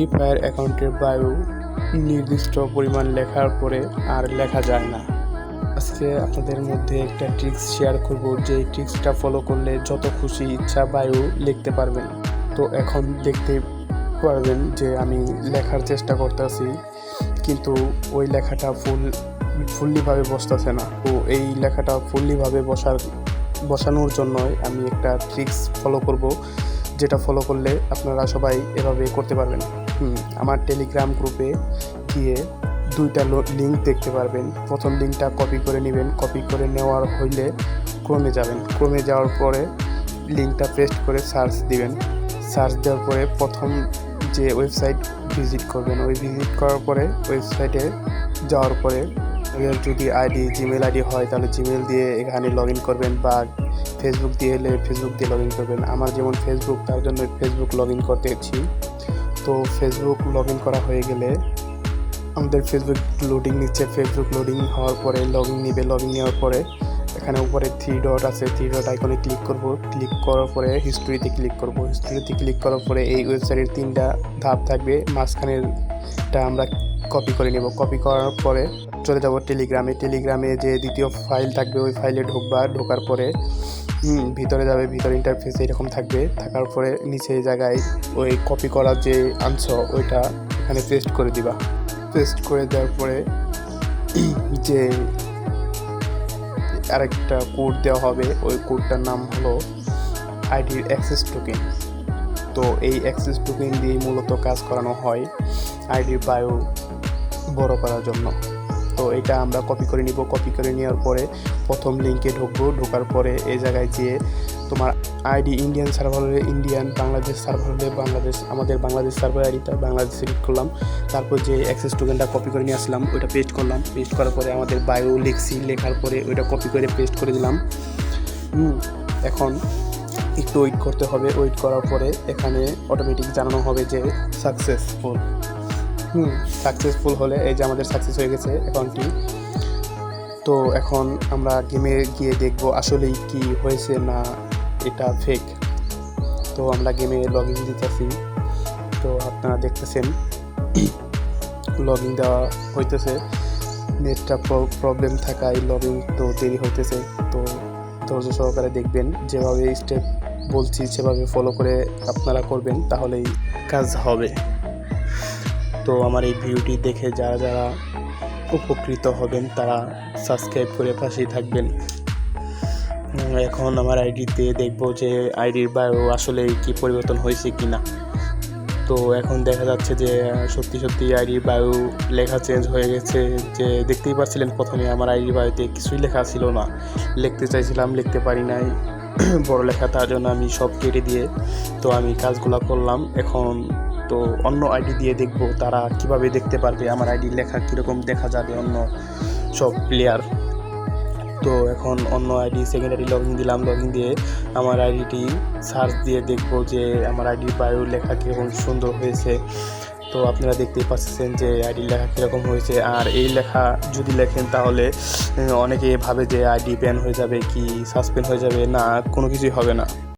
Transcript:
Free fire অ্যাকাউন্টের bio নির্দিষ্ট পরিমাণ লেখার পরে আর লেখা যায় না। আজকে আপনাদের মধ্যে একটা ট্রিক্স শেয়ার করব, যে ট্রিক্সটা ফলো করলে যত খুশি ইচ্ছা বায়ো লিখতে পারবেন। তো এখন দেখতে পারবেন যে আমি লেখার চেষ্টা করতেছি, কিন্তু ওই লেখাটা ফুল্লিভাবে বসতেছে না। তো এই লেখাটা ফুল্লিভাবে বসানোর জন্যই আমি একটা ট্রিক্স ফলো করব, যেটা ফলো করলে আপনারা সবাই এভাবে করতে পারবেন। আমার টেলিগ্রাম গ্রুপে গিয়ে দুইটা লিঙ্ক দেখতে পারবেন। প্রথম লিঙ্কটা কপি করে নেবেন, কপি করে নেওয়ার হইলে ক্রোমে যাবেন, ক্রোমে যাওয়ার পরে লিঙ্কটা পেস্ট করে সার্চ দিবেন। সার্চ দেওয়ার পরে প্রথম যে ওয়েবসাইট ভিজিট করবেন, ওই ভিজিট করার পরে ওয়েবসাইটে যাওয়ার পরে যদি জিমেল আইডি হয় তাহলে জিমেল দিয়ে এখানে লগ ইন করবেন, বা ফেসবুক দিয়ে এলে ফেসবুক দিয়ে লগ ইন করবেন। আমার যেমন ফেসবুক, তার জন্য ফেসবুক লগ ইন করতেছি। তো ফেসবুক লগ ইন করা হয়ে গেলে আমাদের ফেসবুক লোডিং নিচ্ছে। ফেসবুক লোডিং হওয়ার পরে লগ ইন নেবে। লগ ইন নেওয়ার পরে এখানে উপরে 3 ডট আছে, 3 ডট আইকনে ক্লিক করব। ক্লিক করার পরে হিস্ট্রিতে ক্লিক করব। হিস্ট্রিতে ক্লিক করার পরে এই ওয়েবসাইটের 3টা ধাপ থাকবে, মাঝখানেরটা আমরা কপি করে নেব। কপি করার পরে চলে যাব টেলিগ্রামে। টেলিগ্রামে যে দ্বিতীয় ফাইল থাকবে ওই ফাইলে ঢোকার পরে ভিতরে যাবে। ভিতরে ইন্টারফেস এরকম থাকবে। থাকার পরে নিচে জায়গায় ওই কপি করার যে আনছো ওইটা এখানে পেস্ট করে দিবা। পেস্ট করে দেওয়ার পরে যে আরেকটা কোড দেওয়া হবে, ওই কোডটার নাম হলো আইডির অ্যাক্সেস টোকেন। তো এই অ্যাক্সেস টোকেন দিয়ে মূলত কাজ করানো হয় আইডির বায়ো বড় করার জন্য। তো এটা আমরা কপি করে নিব। কপি করে নেওয়ার পরে প্রথম লিঙ্কে ঢুকবো। ঢোকার পরে এই জায়গায় যেয়ে তোমার আইডি ইন্ডিয়ান সার্ভার হলে ইন্ডিয়ান, বাংলাদেশ সার্ভার হলে বাংলাদেশ, আমাদের বাংলাদেশ সার্ভার আইডিটা বাংলাদেশ সিলেক্ট করলাম। তারপর যে অ্যাক্সেস টোকেনটা কপি করে নিয়ে আসলাম ওইটা পেস্ট করলাম। পেস্ট করার পরে আমাদের বায়ো লিখছি, লেখার পরে ওইটা কপি করে পেস্ট করে দিলাম। এখন একটু ওয়েট করতে হবে। ওয়েট করার পরে এখানে অটোমেটিক জানানো হবে যে সাকসেসফুল। সাকসেসফুল হলে এই যে আমাদের সাকসেস হয়ে গেছে অ্যাকাউন্টটি। তো এখন আমরা গেমে গিয়ে দেখব আসলেই কি হয়েছে না এটা ফেক। তো আমরা গেমে লগ ইন দিতেছি। তো আপনারা দেখতেছেন লগ ইন দেওয়া হইতেছে। নেটটা প্রবলেম থাকায় লগ ইন তো দেরি হইতেছে। তো ধৈর্য সহকারে দেখবেন, যেভাবে স্টেপ বলছি সেভাবে ফলো করে আপনারা করবেন, তাহলেই কাজ হবে। তো আমার এই ভিডিওটি দেখে যারা যারা উপকৃত হবেন তারা সাবস্ক্রাইব করে পাশেই থাকবেন। এখন আমার আইডিতে দেখব যে আইডির বায়ো আসলে কি পরিবর্তন হয়েছে কি না। তো এখন দেখা যাচ্ছে যে সত্যি আইডির বায়ো লেখা চেঞ্জ হয়ে গেছে। যে দেখতেই পাচ্ছিলেন প্রথমে আমার আইডির বায়োতে কিছুই লেখা ছিল না, লিখতে চাইছিলাম লিখতে পারি নাই বড় লেখা, তার জন্য আমি সব কেটে দিয়ে তো আমি কাজগুলো করলাম। এখন তো অন্য আইডি দিয়ে দেখব তারা কিভাবে দেখতে পারবে আমার আইডি লেখা কীরকম দেখা যাবে অন্য সব প্লেয়ার। তো এখন অন্য ID second ID log in দিলাম। লগ ইন দিয়ে আমার আইডিটি সার্চ দিয়ে দেখব যে আমার আইডির বায়ো লেখা কীরকম সুন্দর হয়েছে। তো আপনারা দেখতেই পাচ্ছেন যে আইডি লেখা কীরকম হয়েছে। আর এই লেখা যদি লেখেন তাহলে অনেকে ভাবে যে আইডি ব্যান হয়ে যাবে কি সাসপেন্ড হয়ে যাবে, না কোনো কিছুই হবে না।